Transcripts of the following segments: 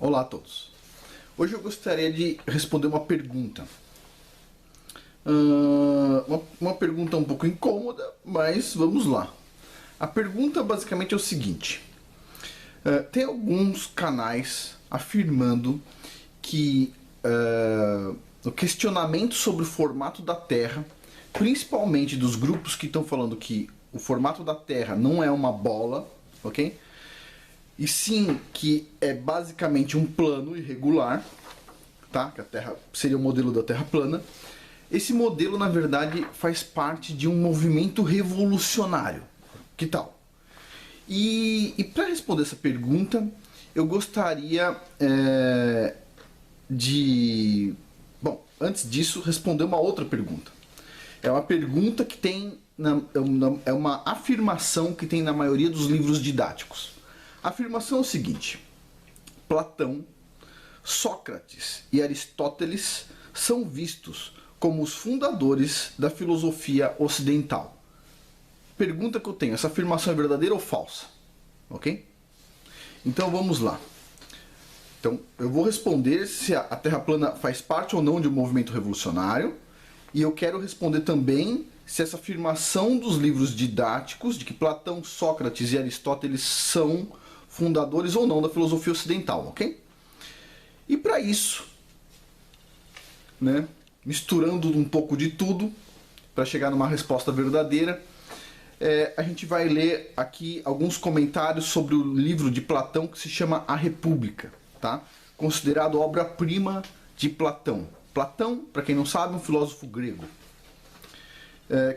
Olá a todos. Hoje eu gostaria de responder uma pergunta. Uma pergunta um pouco incômoda, mas vamos lá. A pergunta basicamente é o seguinte. Tem alguns canais afirmando que o questionamento sobre o formato da Terra, principalmente dos grupos que estão falando que o formato da Terra não é uma bola, ok? E sim que é basicamente um plano irregular, tá? Que a Terra seria o modelo da Terra plana. Esse modelo, na verdade, faz parte de um movimento revolucionário. Que tal? E para responder essa pergunta, eu gostaria Bom, antes disso, responder uma outra pergunta. É uma pergunta que tem... É uma afirmação que tem na maioria dos livros didáticos. A afirmação é o seguinte: Platão, Sócrates e Aristóteles são vistos como os fundadores da filosofia ocidental. Pergunta que eu tenho: essa afirmação é verdadeira ou falsa? Ok? Então vamos lá. Então eu vou responder se a Terra plana faz parte ou não de um movimento revolucionário, e eu quero responder também se essa afirmação dos livros didáticos de que Platão, Sócrates e Aristóteles são fundadores ou não da filosofia ocidental, ok? E para isso, né, misturando um pouco de tudo, para chegar numa resposta verdadeira, a gente vai ler aqui alguns comentários sobre o livro de Platão que se chama A República, tá? Considerado obra-prima de Platão. Platão, para quem não sabe, é um filósofo grego.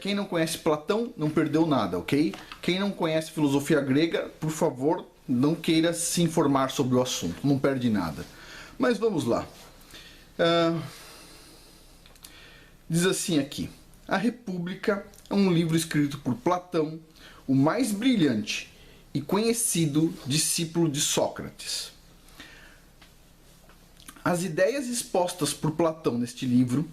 Quem não conhece Platão não perdeu nada, ok? Quem não conhece filosofia grega, por favor, não queira se informar sobre o assunto, não perde nada. Mas vamos lá. Diz assim aqui: A República é um livro escrito por Platão, o mais brilhante e conhecido discípulo de Sócrates. As ideias expostas por Platão neste livro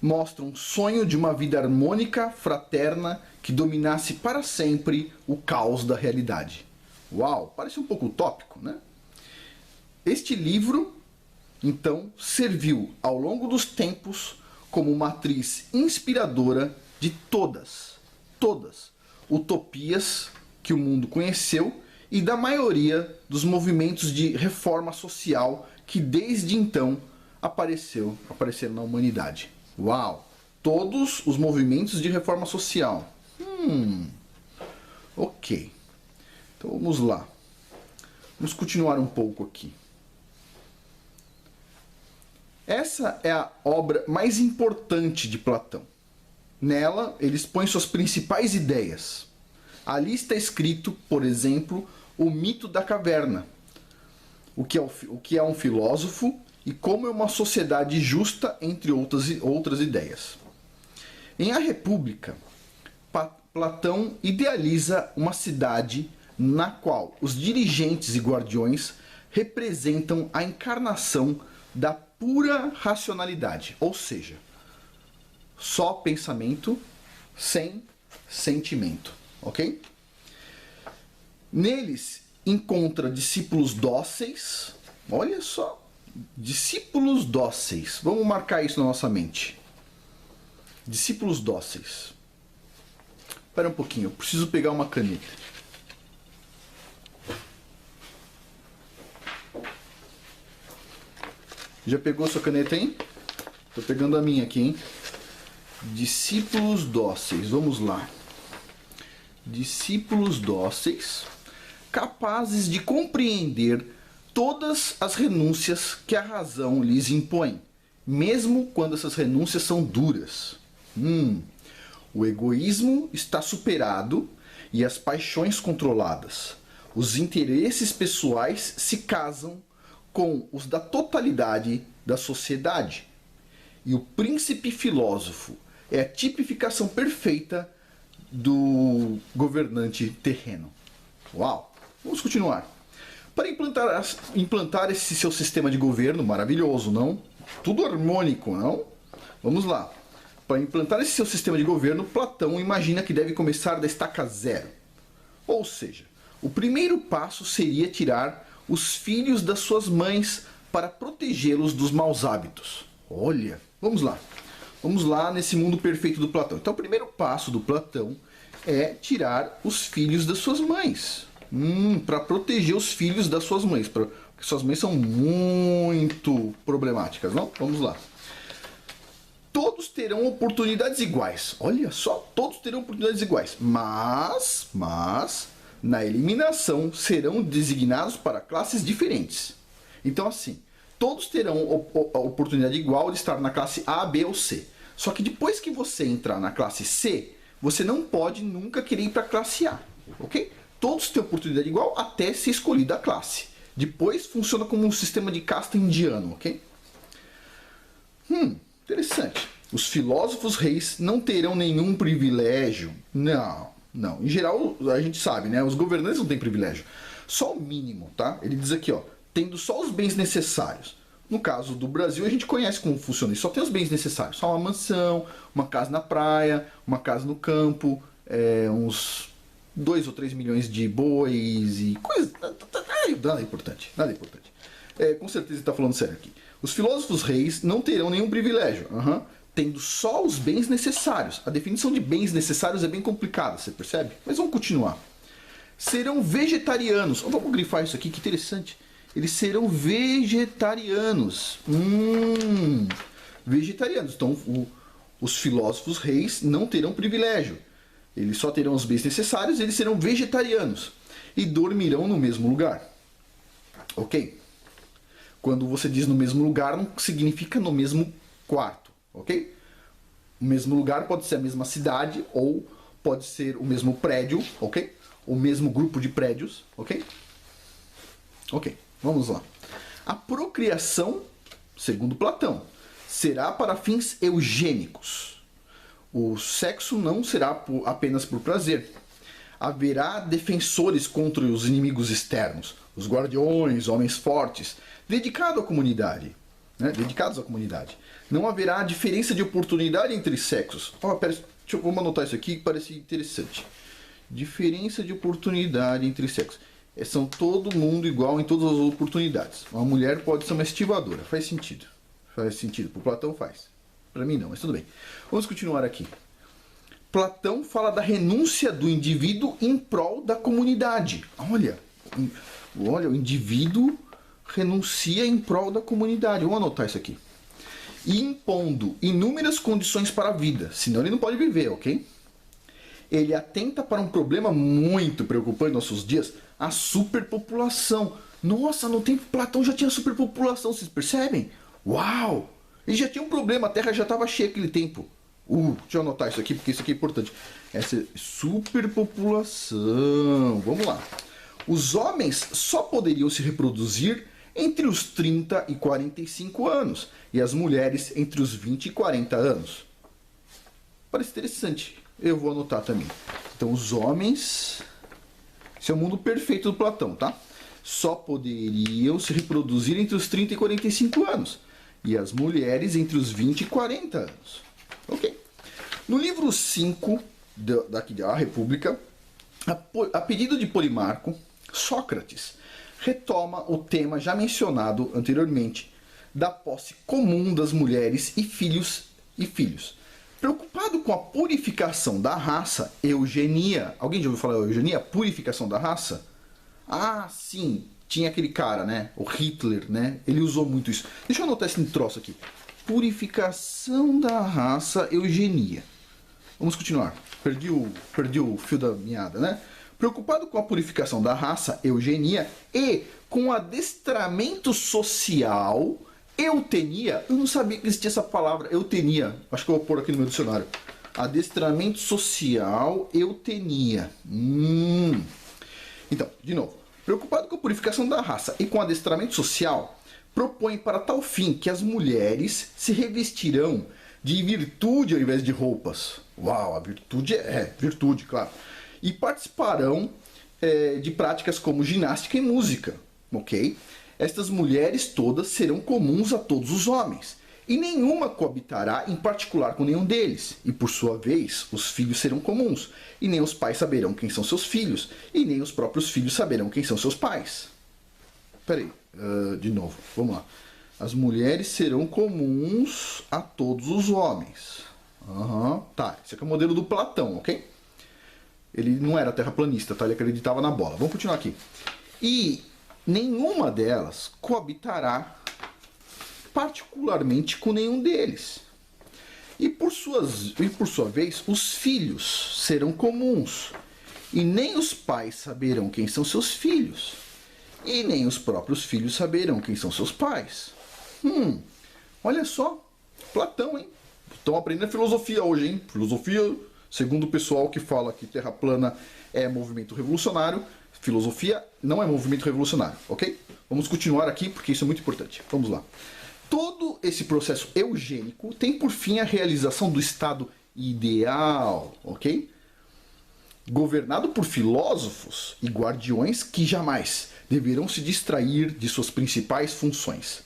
mostram um sonho de uma vida harmônica, fraterna, que dominasse para sempre o caos da realidade. Uau, parece um pouco utópico, né? Este livro, então, serviu ao longo dos tempos como matriz inspiradora de todas utopias que o mundo conheceu e da maioria dos movimentos de reforma social que desde então apareceram na humanidade. Uau! Todos os movimentos de reforma social. Ok. Então vamos lá. Vamos continuar um pouco aqui. Essa é a obra mais importante de Platão. Nela, ele expõe suas principais ideias. Ali está escrito, por exemplo, o mito da caverna, o que é um filósofo e como é uma sociedade justa, entre outras ideias. Em A República, Platão idealiza uma cidade na qual os dirigentes e guardiões representam a encarnação da pura racionalidade, ou seja, só pensamento sem sentimento, ok? Neles encontra discípulos dóceis, olha só, discípulos dóceis, vamos marcar isso na nossa mente. Discípulos dóceis. Espera um pouquinho, eu preciso pegar uma caneta. Já pegou sua caneta, hein? Tô pegando a minha aqui, hein? Discípulos dóceis, vamos lá. Discípulos dóceis, capazes de compreender todas as renúncias que a razão lhes impõe, mesmo quando essas renúncias são duras. O egoísmo está superado e as paixões controladas. Os interesses pessoais se casam com os da totalidade da sociedade. E o príncipe filósofo é a tipificação perfeita do governante terreno. Uau! Vamos continuar. Para implantar esse seu sistema de governo maravilhoso, não? Tudo harmônico, não? Vamos lá. Para implantar esse seu sistema de governo, Platão imagina que deve começar da estaca zero. Ou seja, o primeiro passo seria tirar os filhos das suas mães para protegê-los dos maus hábitos. Olha, vamos lá. Vamos lá nesse mundo perfeito do Platão. Então, o primeiro passo do Platão é tirar os filhos das suas mães. Para proteger os filhos das suas mães. Porque suas mães são muito problemáticas, não? Vamos lá. Todos terão oportunidades iguais. Olha só, todos terão oportunidades iguais. Mas, na eliminação, serão designados para classes diferentes. Então, assim, todos terão a oportunidade igual de estar na classe A, B ou C. Só que depois que você entrar na classe C, você não pode nunca querer ir para a classe A, ok? Todos têm oportunidade igual até ser escolhida a classe. Depois funciona como um sistema de casta indiano, ok? Interessante. Os filósofos reis não terão nenhum privilégio. Não. Em geral, a gente sabe, né? Os governantes não têm privilégio. Só o mínimo, tá? Ele diz aqui, ó, tendo só os bens necessários. No caso do Brasil, a gente conhece como funciona isso. Só tem os bens necessários. Só uma mansão, uma casa na praia, uma casa no campo, uns 2 ou 3 milhões de bois e coisa. Nada importante. Com certeza ele está falando sério aqui. Os filósofos reis não terão nenhum privilégio. Tendo só os bens necessários. A definição de bens necessários é bem complicada, você percebe? Mas vamos continuar. Serão vegetarianos. Vamos grifar isso aqui, que interessante. Eles serão vegetarianos. Vegetarianos. Então, os filósofos reis não terão privilégio. Eles só terão os bens necessários, eles serão vegetarianos. E dormirão no mesmo lugar. Ok? Quando você diz no mesmo lugar, não significa no mesmo quarto. Ok? O mesmo lugar pode ser a mesma cidade ou pode ser o mesmo prédio, ok? O mesmo grupo de prédios, ok? Ok, vamos lá. A procriação, segundo Platão, será para fins eugênicos. O sexo não será apenas por prazer. Haverá defensores contra os inimigos externos, os guardiões, homens fortes, dedicados à comunidade. Não haverá diferença de oportunidade entre sexos. Vamos anotar isso aqui que parece interessante. Diferença de oportunidade entre sexos. São todo mundo igual em todas as oportunidades. Uma mulher pode ser uma estivadora. Faz sentido. Faz sentido. Para Platão faz. Para mim não, mas tudo bem. Vamos continuar aqui. Platão fala da renúncia do indivíduo em prol da comunidade. Olha, o indivíduo renuncia em prol da comunidade. Vamos anotar isso aqui. E impondo inúmeras condições para a vida, senão ele não pode viver, ok? Ele atenta para um problema muito preocupante em nossos dias, a superpopulação. Nossa, no tempo Platão já tinha superpopulação, vocês percebem? Uau! Ele já tinha um problema, a Terra já estava cheia naquele tempo. Deixa eu anotar isso aqui, porque isso aqui é importante. Essa é superpopulação. Vamos lá. Os homens só poderiam se reproduzir entre os 30 e 45 anos, e as mulheres entre os 20 e 40 anos. Parece interessante. Eu vou anotar também. Então, os homens... Esse é o mundo perfeito do Platão, tá? Só poderiam se reproduzir entre os 30 e 45 anos, e as mulheres entre os 20 e 40 anos. Ok. No livro 5 da República, a pedido de Polimarco, Sócrates retoma o tema já mencionado anteriormente da posse comum das mulheres e filhos. Preocupado com a purificação da raça, eugenia. Alguém já ouviu falar eugenia? Purificação da raça? Ah, sim. Tinha aquele cara, né? O Hitler, né? Ele usou muito isso. Deixa eu anotar esse troço aqui. Purificação da raça, eugenia. Vamos continuar. Perdi o fio da meada, né? Preocupado com a purificação da raça, eugenia, e com o adestramento social, eutenia. Eu não sabia que existia essa palavra, eutenia. Acho que eu vou pôr aqui no meu dicionário. Adestramento social, eutenia. Então, de novo. Preocupado com a purificação da raça e com o adestramento social, propõe para tal fim que as mulheres se revestirão de virtude ao invés de roupas. Uau, a virtude é virtude, claro. E participarão de práticas como ginástica e música, ok? Estas mulheres todas serão comuns a todos os homens, e nenhuma coabitará em particular com nenhum deles. E por sua vez, os filhos serão comuns, e nem os pais saberão quem são seus filhos, e nem os próprios filhos saberão quem são seus pais. Peraí, de novo, vamos lá. As mulheres serão comuns a todos os homens. Tá, esse aqui é o modelo do Platão, ok? Ele não era terraplanista, tá? Ele acreditava na bola. Vamos continuar aqui. E nenhuma delas coabitará particularmente com nenhum deles. E por sua vez, os filhos serão comuns. E nem os pais saberão quem são seus filhos. E nem os próprios filhos saberão quem são seus pais. Olha só, Platão, hein? Estão aprendendo filosofia hoje, hein? Filosofia, segundo o pessoal que fala que Terra plana é movimento revolucionário, filosofia não é movimento revolucionário, ok? Vamos continuar aqui porque isso é muito importante. Vamos lá. Todo esse processo eugênico tem por fim a realização do estado ideal, ok? Governado por filósofos e guardiões que jamais deverão se distrair de suas principais funções.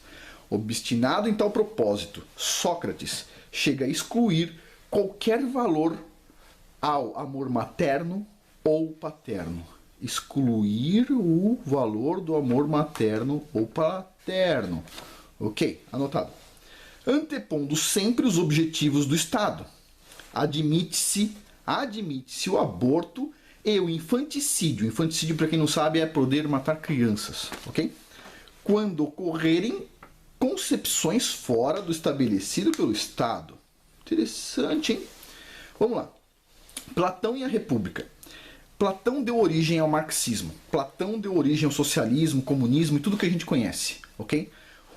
Obstinado em tal propósito, Sócrates chega a excluir qualquer valor ao amor materno ou paterno. Excluir o valor do amor materno ou paterno. Ok, anotado. Antepondo sempre os objetivos do Estado. Admite-se o aborto e o infanticídio. Infanticídio, para quem não sabe, é poder matar crianças, ok? Quando ocorrerem concepções fora do estabelecido pelo Estado. Interessante, hein? Vamos lá. Platão e a República. Platão deu origem ao marxismo. Platão deu origem ao socialismo, comunismo e tudo que a gente conhece, ok?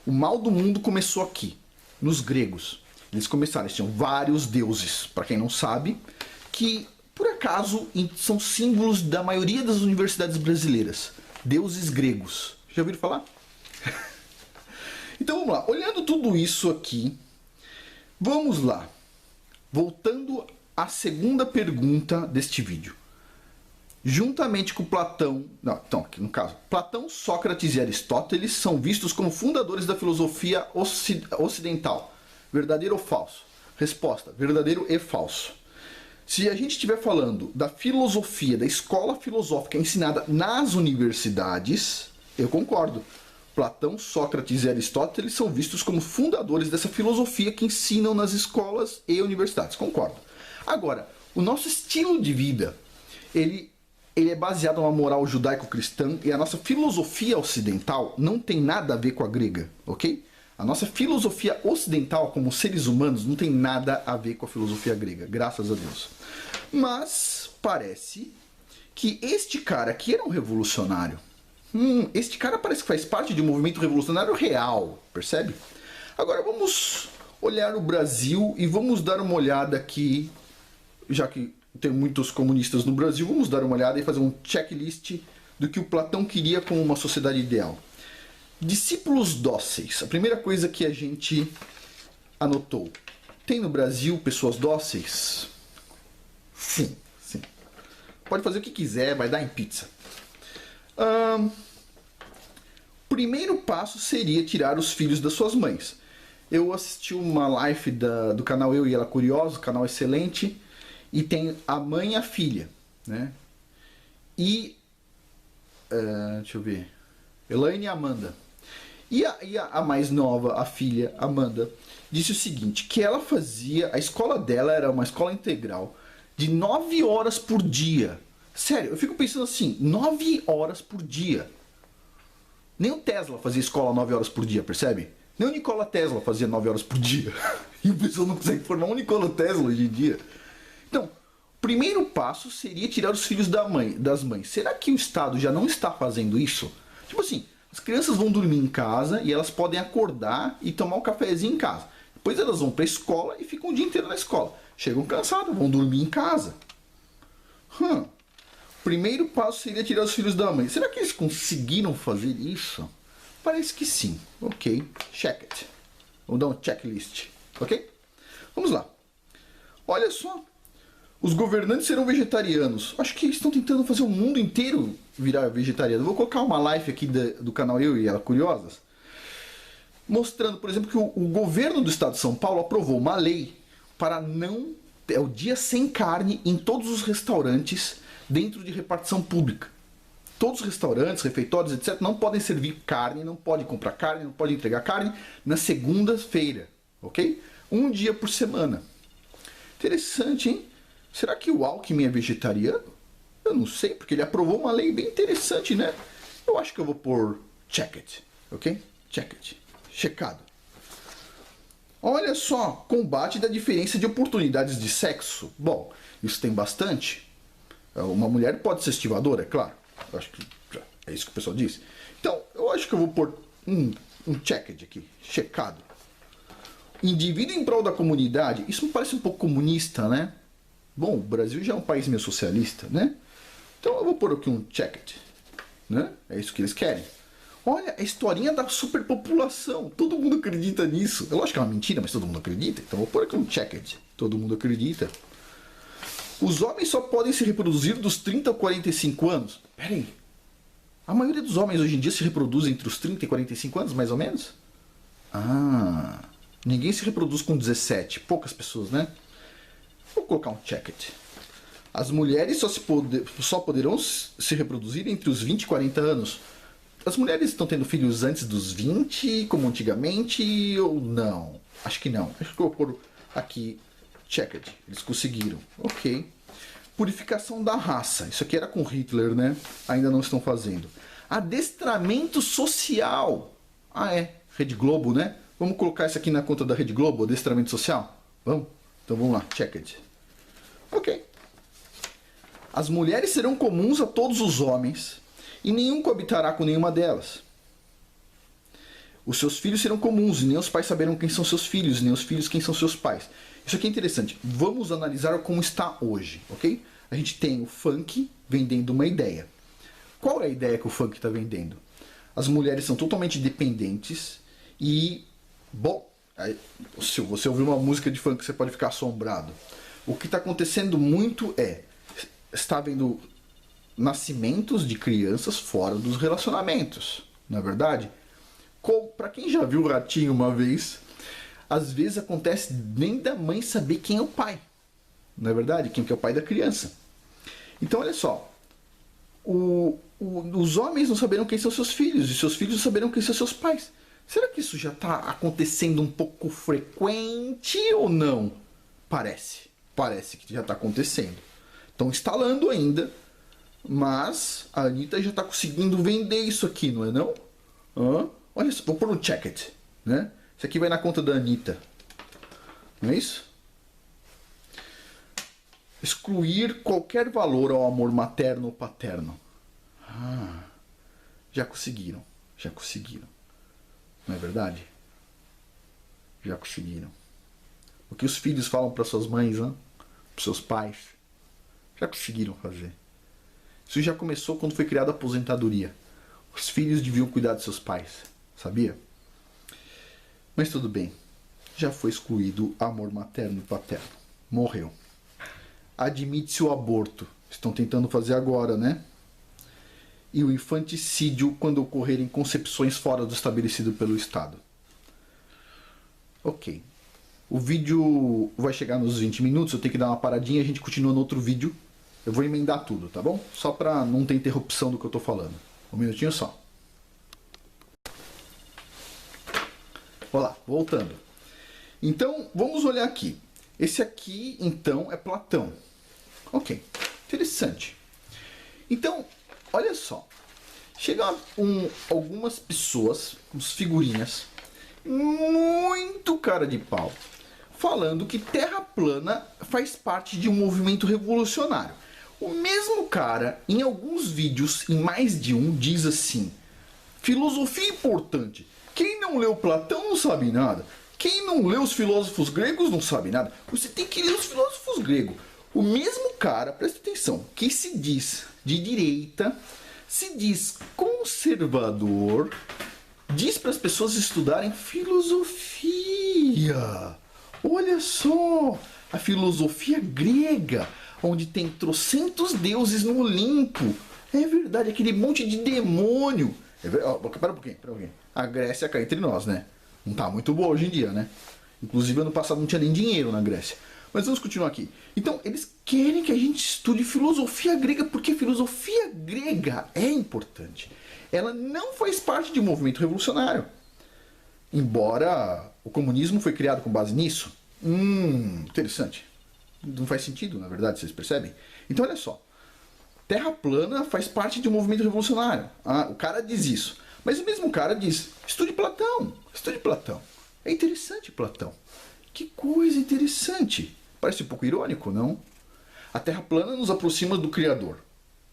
O mal do mundo começou aqui, nos gregos. Eles tinham vários deuses, para quem não sabe, que por acaso são símbolos da maioria das universidades brasileiras. Deuses gregos. Já ouviram falar? Então vamos lá, olhando tudo isso aqui, vamos lá. Voltando à segunda pergunta deste vídeo. Juntamente com Platão, aqui no caso, Platão, Sócrates e Aristóteles são vistos como fundadores da filosofia ocidental. Verdadeiro ou falso? Resposta, verdadeiro e falso. Se a gente estiver falando da filosofia, da escola filosófica ensinada nas universidades, eu concordo. Platão, Sócrates e Aristóteles são vistos como fundadores dessa filosofia que ensinam nas escolas e universidades. Concordo. Agora, o nosso estilo de vida, ele é baseado numa moral judaico-cristã e a nossa filosofia ocidental não tem nada a ver com a grega, ok? A nossa filosofia ocidental, como seres humanos, não tem nada a ver com a filosofia grega, graças a Deus. Mas parece que este cara aqui era um revolucionário. Este cara parece que faz parte de um movimento revolucionário real, percebe? Agora vamos olhar o Brasil e vamos dar uma olhada aqui, já que tem muitos comunistas no Brasil, vamos dar uma olhada e fazer um checklist do que o Platão queria como uma sociedade ideal. Discípulos dóceis. A primeira coisa que a gente anotou. Tem no Brasil pessoas dóceis? Sim, sim. Pode fazer o que quiser, vai dar em pizza. Primeiro passo seria tirar os filhos das suas mães. Eu assisti uma live do canal Eu e Ela Curiosa, canal excelente, e tem a mãe e a filha, né? E deixa eu ver, Elaine e Amanda. E a mais nova, a filha, Amanda, disse o seguinte, que ela fazia, a escola dela era uma escola integral de 9 horas por dia. Sério, eu fico pensando assim, 9 horas por dia. Nem o Tesla fazia escola 9 horas por dia, percebe? Nem o Nikola Tesla fazia 9 horas por dia. E o pessoal não consegue formar um Nikola Tesla hoje em dia. Então, o primeiro passo seria tirar os filhos das mães. Será que o Estado já não está fazendo isso? Tipo assim, as crianças vão dormir em casa e elas podem acordar e tomar um cafezinho em casa. Depois elas vão para a escola e ficam o dia inteiro na escola. Chegam cansadas, vão dormir em casa. Primeiro passo seria tirar os filhos da mãe. Será que eles conseguiram fazer isso? Parece que sim. Ok, check it. Vamos dar um checklist. Ok? Vamos lá. Olha só. Os governantes serão vegetarianos. Acho que eles estão tentando fazer o mundo inteiro virar vegetariano. Vou colocar uma live aqui do canal Eu e Ela Curiosas, mostrando, por exemplo, que o governo do estado de São Paulo aprovou uma lei para não... o dia sem carne em todos os restaurantes dentro de repartição pública. Todos os restaurantes, refeitórios, etc., não podem servir carne, não pode comprar carne, não pode entregar carne na segunda-feira, ok? Um dia por semana. Interessante, hein? Será que o Alckmin é vegetariano? Eu não sei, porque ele aprovou uma lei bem interessante, né? Eu acho que eu vou pôr checked, ok? Checked. Checado. Olha só, combate da diferença de oportunidades de sexo. Bom, isso tem bastante. Uma mulher pode ser estivadora, é claro. Eu acho que é isso que o pessoal diz. Então, eu acho que eu vou pôr um checked aqui, checado. Indivíduo em prol da comunidade. Isso me parece um pouco comunista, né? Bom, o Brasil já é um país meio socialista, né? Então eu vou pôr aqui um checked, né? É isso que eles querem. Olha, a historinha da superpopulação. Todo mundo acredita nisso. Eu acho que é uma mentira, mas todo mundo acredita. Então eu vou pôr aqui um checked. Todo mundo acredita. Os homens só podem se reproduzir dos 30 a 45 anos. Pera aí. A maioria dos homens hoje em dia se reproduz entre os 30 e 45 anos, mais ou menos? Ah, ninguém se reproduz com 17. Poucas pessoas, né? Vou colocar um checked. As mulheres só poderão se reproduzir entre os 20 e 40 anos. As mulheres estão tendo filhos antes dos 20, como antigamente, ou não? Acho que não. Acho que eu vou pôr aqui checked. Eles conseguiram. Ok. Purificação da raça. Isso aqui era com Hitler, né? Ainda não estão fazendo. Adestramento social. Ah, é. Rede Globo, né? Vamos colocar isso aqui na conta da Rede Globo, adestramento social? Vamos? Então vamos lá. Checked. Ok. As mulheres serão comuns a todos os homens e nenhum coabitará com nenhuma delas. Os seus filhos serão comuns e nem os pais saberão quem são seus filhos, nem os filhos quem são seus pais. Isso aqui é interessante. Vamos analisar como está hoje, ok? A gente tem o funk vendendo uma ideia. Qual é a ideia que o funk está vendendo? As mulheres são totalmente dependentes e, bom, se você ouvir uma música de funk você pode ficar assombrado. O que está acontecendo muito está havendo nascimentos de crianças fora dos relacionamentos, não é verdade? Para quem já viu o Ratinho uma vez, às vezes acontece nem da mãe saber quem é o pai, não é verdade? Quem que é o pai da criança. Então olha só, os homens não saberão quem são seus filhos, e seus filhos não saberão quem são seus pais. Será que isso já está acontecendo um pouco frequente ou não? Parece que já está acontecendo. Estão instalando ainda, mas a Anitta já está conseguindo vender isso aqui, não é não? Olha só, vou pôr um checked, né? Isso aqui vai na conta da Anitta. Não é isso? Excluir qualquer valor ao amor materno ou paterno. Já conseguiram. Não é verdade? Já conseguiram. O que os filhos falam para suas mães, para seus pais, já conseguiram fazer. Isso já começou quando foi criada a aposentadoria. Os filhos deviam cuidar de seus pais, sabia? Mas tudo bem. Já foi excluído amor materno e paterno. Morreu. Admite-se o aborto. Estão tentando fazer agora, né? E o infanticídio quando ocorrerem concepções fora do estabelecido pelo Estado. Ok. O vídeo vai chegar nos 20 minutos, eu tenho que dar uma paradinha e a gente continua no outro vídeo. Eu vou emendar tudo, tá bom? Só para não ter interrupção do que eu tô falando. Um minutinho só. Olá, voltando. Então, vamos olhar aqui. Esse aqui, então, é Platão. Ok, interessante. Então, olha só. Chegam algumas pessoas, uns figurinhas, muito cara de pau, falando que Terra plana faz parte de um movimento revolucionário. O mesmo cara, em alguns vídeos, em mais de um, diz assim: filosofia importante. Quem não leu Platão não sabe nada. Quem não leu os filósofos gregos não sabe nada. Você tem que ler os filósofos gregos. O mesmo cara, presta atenção, que se diz de direita, se diz conservador, diz para as pessoas estudarem filosofia. Olha só, a filosofia grega, onde tem trocentos deuses no Olimpo. É verdade, aquele monte de demônio. Pera um pouquinho. A Grécia cá entre nós, né? Não tá muito boa hoje em dia, né? Inclusive ano passado não tinha nem dinheiro na Grécia. Mas vamos continuar aqui. Então, eles querem que a gente estude filosofia grega, porque filosofia grega é importante. Ela não faz parte de um movimento revolucionário. Embora o comunismo foi criado com base nisso. Interessante. Não faz sentido, na verdade, vocês percebem? Então, olha só. Terra plana faz parte de um movimento revolucionário. O cara diz isso. Mas o mesmo cara diz, estude Platão. Estude Platão. É interessante Platão. Que coisa interessante. Parece um pouco irônico, não? A Terra plana nos aproxima do Criador.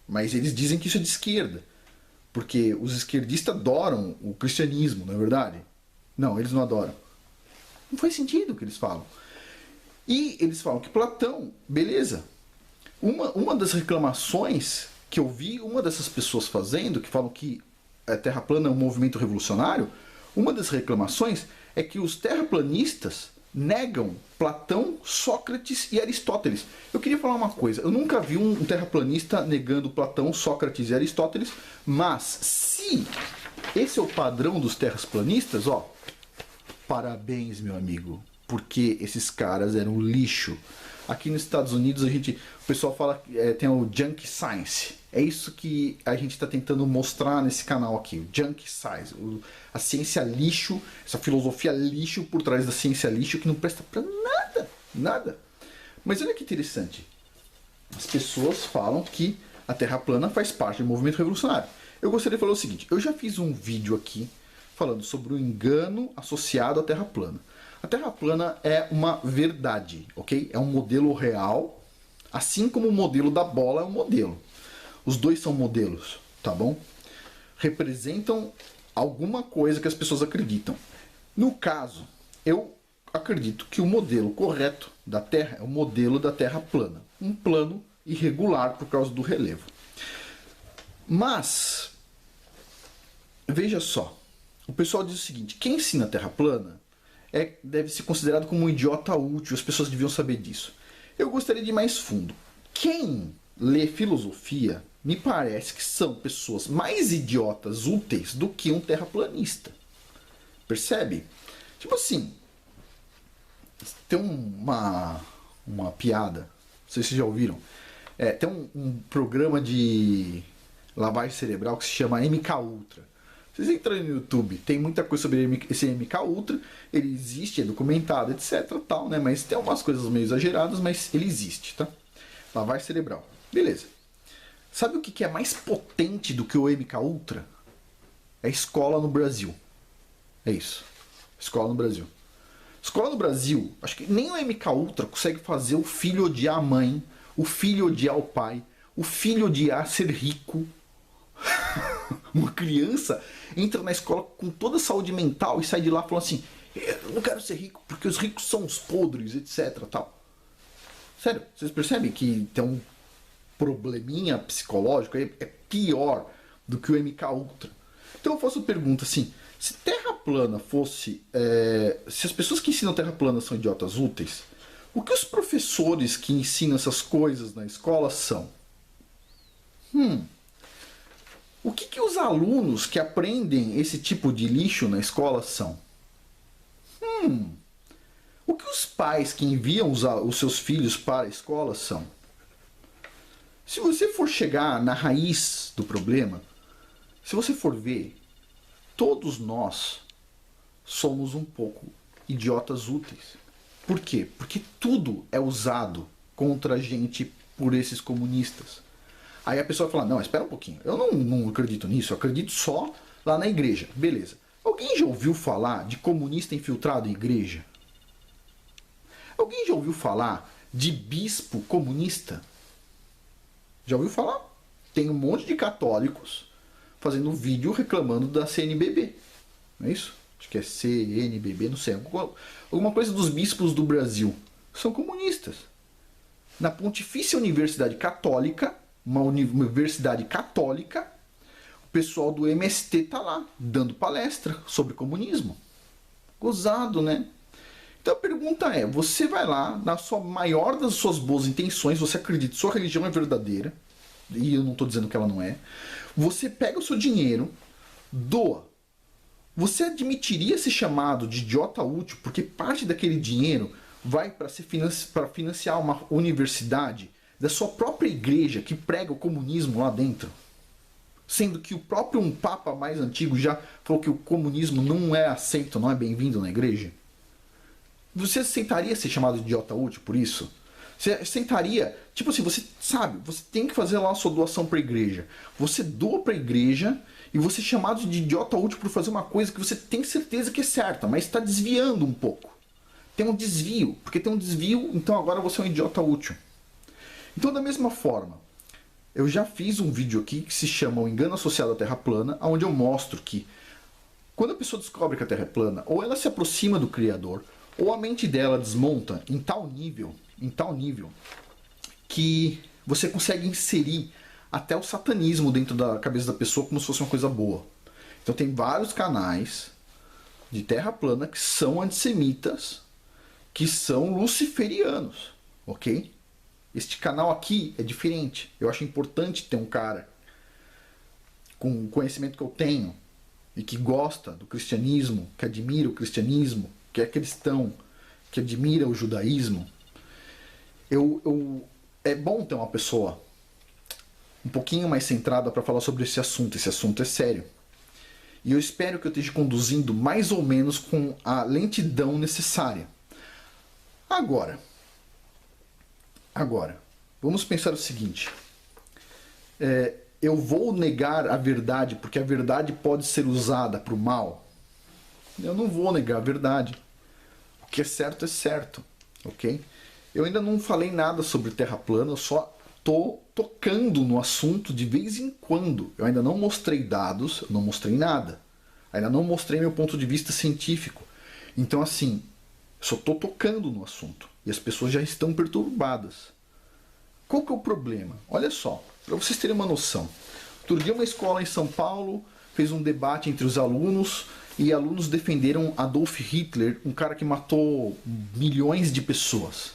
Mas eles dizem que isso é de esquerda. Porque os esquerdistas adoram o cristianismo, não é verdade? Não, eles não adoram. Não faz sentido o que eles falam. E eles falam que Platão, beleza. Uma das reclamações que eu vi uma dessas pessoas fazendo, que falam que a Terra plana é um movimento revolucionário, uma das reclamações é que os terraplanistas negam Platão, Sócrates e Aristóteles. Eu queria falar uma coisa, eu nunca vi um terraplanista negando Platão, Sócrates e Aristóteles, mas se esse é o padrão dos terraplanistas, ó, parabéns, meu amigo, porque esses caras eram lixo. Aqui nos Estados Unidos o pessoal fala tem o junk science. É isso que a gente está tentando mostrar nesse canal aqui, o junk science, a ciência lixo, essa filosofia lixo por trás da ciência lixo que não presta para nada, nada. Mas olha que interessante, as pessoas falam que a Terra plana faz parte do movimento revolucionário. Eu gostaria de falar o seguinte, eu já fiz um vídeo aqui falando sobre o engano associado à Terra plana. A Terra plana é uma verdade, ok? É um modelo real, assim como o modelo da bola é um modelo. Os dois são modelos, tá bom? Representam alguma coisa que as pessoas acreditam. No caso, eu acredito que o modelo correto da Terra é o modelo da Terra plana. Um plano irregular por causa do relevo. Mas, veja só, o pessoal diz o seguinte, quem ensina a Terra plana deve ser considerado como um idiota útil, as pessoas deviam saber disso. Eu gostaria de ir mais fundo. Quem lê filosofia, me parece que são pessoas mais idiotas úteis do que um terraplanista. Percebe? Tipo assim, tem uma piada, não sei se vocês já ouviram, tem um programa de lavagem cerebral que se chama MK Ultra. Vocês entrarem no YouTube, tem muita coisa sobre esse MK Ultra, ele existe, é documentado, etc, tal, né? Mas tem umas coisas meio exageradas, mas ele existe, tá? Lavagem cerebral. Beleza. Sabe o que é mais potente do que o MK Ultra? É escola no Brasil. É isso. Escola no Brasil. Escola no Brasil, acho que nem o MK Ultra consegue fazer o filho odiar a mãe, o filho odiar o pai, o filho odiar ser rico. Uma criança entra na escola com toda a saúde mental e sai de lá falando assim, eu não quero ser rico porque os ricos são os podres, etc. Tal. Sério, vocês percebem que tem um probleminha psicológico, é pior do que o MK Ultra. Então eu faço a pergunta assim, se Terra plana fosse... se as pessoas que ensinam Terra plana são idiotas úteis, o que os professores que ensinam essas coisas na escola são? O que os alunos que aprendem esse tipo de lixo na escola são? O que os pais que enviam os seus filhos para a escola são? Se você for chegar na raiz do problema, se você for ver, todos nós somos um pouco idiotas úteis. Por quê? Porque tudo é usado contra a gente por esses comunistas. Aí a pessoa fala, não, espera um pouquinho, eu não acredito nisso, eu acredito só lá na igreja. Beleza. Alguém já ouviu falar de comunista infiltrado em igreja? Alguém já ouviu falar de bispo comunista? Já ouviu falar? Tem um monte de católicos fazendo vídeo reclamando da CNBB. Não é isso? Acho que é CNBB, não sei. Alguma coisa dos bispos do Brasil. São comunistas. Na Pontifícia Universidade Católica, uma universidade católica, o pessoal do MST tá lá, dando palestra sobre comunismo. Gozado, né? Então a pergunta é, você vai lá, na sua maior das suas boas intenções, você acredita que sua religião é verdadeira, e eu não estou dizendo que ela não é, você pega o seu dinheiro, doa. Você admitiria ser chamado de idiota útil porque parte daquele dinheiro vai para financiar uma universidade da sua própria igreja que prega o comunismo lá dentro? Sendo que o próprio Papa mais antigo já falou que o comunismo não é aceito, não é bem-vindo na igreja. Você aceitaria ser chamado de idiota útil por isso? Você aceitaria, tipo assim, você sabe, você tem que fazer lá a sua doação para a igreja. Você doa para a igreja e você é chamado de idiota útil por fazer uma coisa que você tem certeza que é certa, mas está desviando um pouco. Tem um desvio, porque tem um desvio, então agora você é um idiota útil. Então, da mesma forma, eu já fiz um vídeo aqui que se chama O Engano Associado à Terra Plana, onde eu mostro que quando a pessoa descobre que a Terra é plana, ou ela se aproxima do Criador, ou a mente dela desmonta em tal nível, que você consegue inserir até o satanismo dentro da cabeça da pessoa como se fosse uma coisa boa. Então tem vários canais de Terra plana que são antissemitas, que são luciferianos, ok? Este canal aqui é diferente. Eu acho importante ter um cara com o conhecimento que eu tenho e que gosta do cristianismo, que admira o cristianismo, que é cristão, que admira o judaísmo. É bom ter uma pessoa um pouquinho mais centrada para falar sobre esse assunto. Esse assunto é sério. E eu espero que eu esteja conduzindo mais ou menos com a lentidão necessária. Agora, vamos pensar o seguinte. Eu vou negar a verdade porque a verdade pode ser usada para o mal? Eu não vou negar a verdade. O que é certo, ok? Eu ainda não falei nada sobre Terra plana, eu só estou tocando no assunto de vez em quando. Eu ainda não mostrei dados, eu não mostrei nada. Ainda não mostrei meu ponto de vista científico. Então, assim, só estou tocando no assunto. E as pessoas já estão perturbadas. Qual que é o problema? Olha só, para vocês terem uma noção. Outro dia uma escola em São Paulo fez um debate entre os alunos e alunos defenderam Adolf Hitler, um cara que matou milhões de pessoas.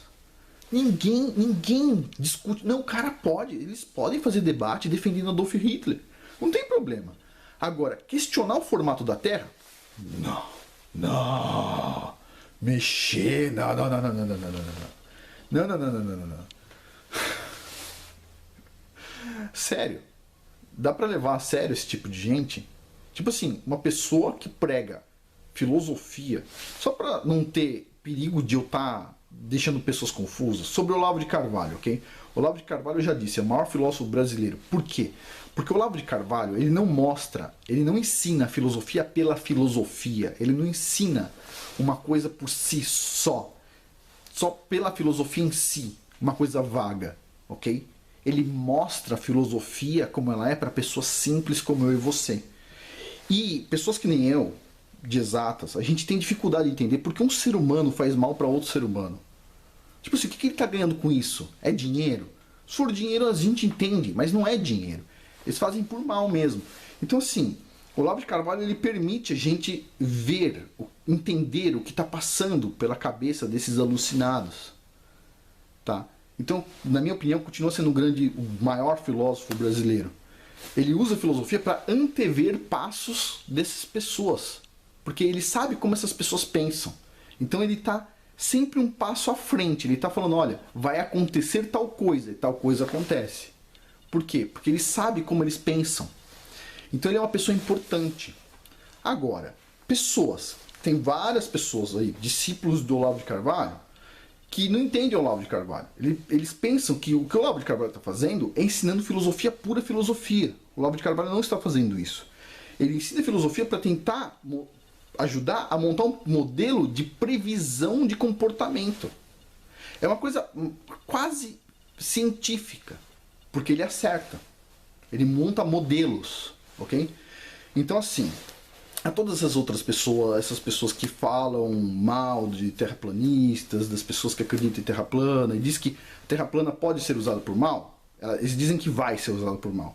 Ninguém discute. Não, o cara pode. Eles podem fazer debate defendendo Adolf Hitler. Não tem problema. Agora, questionar o formato da Terra? Não. Mexer? Não. Não. Sério. Dá pra levar a sério esse tipo de gente? Tipo assim, uma pessoa que prega filosofia, só pra não ter perigo de eu estar deixando pessoas confusas, sobre o Olavo de Carvalho, ok? O Olavo de Carvalho, eu já disse, é o maior filósofo brasileiro. Por quê? Porque o Olavo de Carvalho, ele não mostra, ele não ensina a filosofia pela filosofia, ele não ensina uma coisa por si só pela filosofia em si, uma coisa vaga, ok? Ele mostra a filosofia como ela é para pessoas simples como eu e você. E pessoas que nem eu, de exatas, a gente tem dificuldade de entender porque um ser humano faz mal para outro ser humano. Tipo assim, o que ele está ganhando com isso? É dinheiro? Se for dinheiro a gente entende, mas não é dinheiro. Eles fazem por mal mesmo. Então assim, o Olavo de Carvalho ele permite a gente ver, entender o que está passando pela cabeça desses alucinados. Tá? Então, na minha opinião, continua sendo o maior filósofo brasileiro. Ele usa a filosofia para antever passos dessas pessoas. Porque ele sabe como essas pessoas pensam. Então ele está sempre um passo à frente. Ele está falando, olha, vai acontecer tal coisa e tal coisa acontece. Por quê? Porque ele sabe como eles pensam. Então ele é uma pessoa importante. Agora, tem várias pessoas aí, discípulos do Olavo de Carvalho, que não entendem o Olavo de Carvalho. Eles pensam que o que o Olavo de Carvalho está fazendo é ensinando filosofia, pura filosofia. O Olavo de Carvalho não está fazendo isso. Ele ensina filosofia para tentar ajudar a montar um modelo de previsão de comportamento. É uma coisa quase científica, porque ele acerta. Ele monta modelos, ok? Então assim, a todas essas outras pessoas, essas pessoas que falam mal de terraplanistas, das pessoas que acreditam em terra plana, e diz que a terra plana pode ser usada por mal, eles dizem que vai ser usada por mal.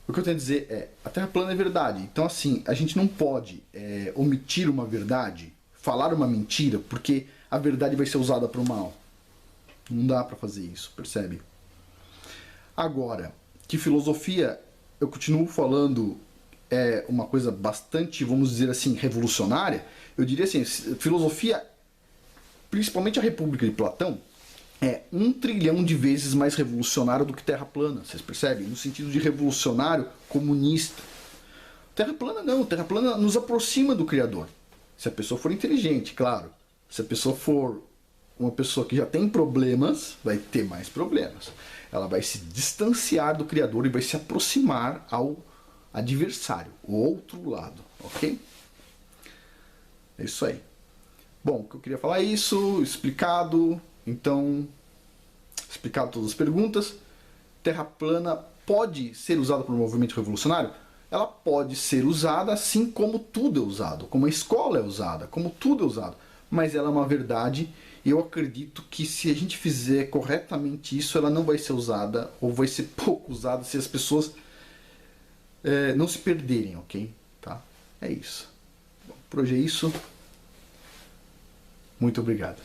O que eu tenho a dizer é, a Terra plana é verdade. Então assim, a gente não pode omitir uma verdade, falar uma mentira, porque a verdade vai ser usada para o mal. Não dá para fazer isso, percebe? Agora, que filosofia, eu continuo falando, é uma coisa bastante, vamos dizer assim, revolucionária. Eu diria assim, filosofia principalmente a República de Platão, é 1 trilhão de vezes mais revolucionário do que Terra plana, vocês percebem? No sentido de revolucionário comunista. Terra plana não, Terra plana nos aproxima do Criador. Se a pessoa for inteligente, claro. Se a pessoa for uma pessoa que já tem problemas, vai ter mais problemas. Ela vai se distanciar do Criador e vai se aproximar ao adversário, o outro lado, ok? É isso aí. Bom, o que eu queria falar é isso, explicado. Então, explicado todas as perguntas. Terra plana pode ser usada por um movimento revolucionário? Ela pode ser usada assim como tudo é usado, como a escola é usada, como tudo é usado. Mas ela é uma verdade e eu acredito que se a gente fizer corretamente isso, ela não vai ser usada ou vai ser pouco usada se as pessoas não se perderem, ok? Tá? É isso. Bom, por hoje é isso. Muito obrigado.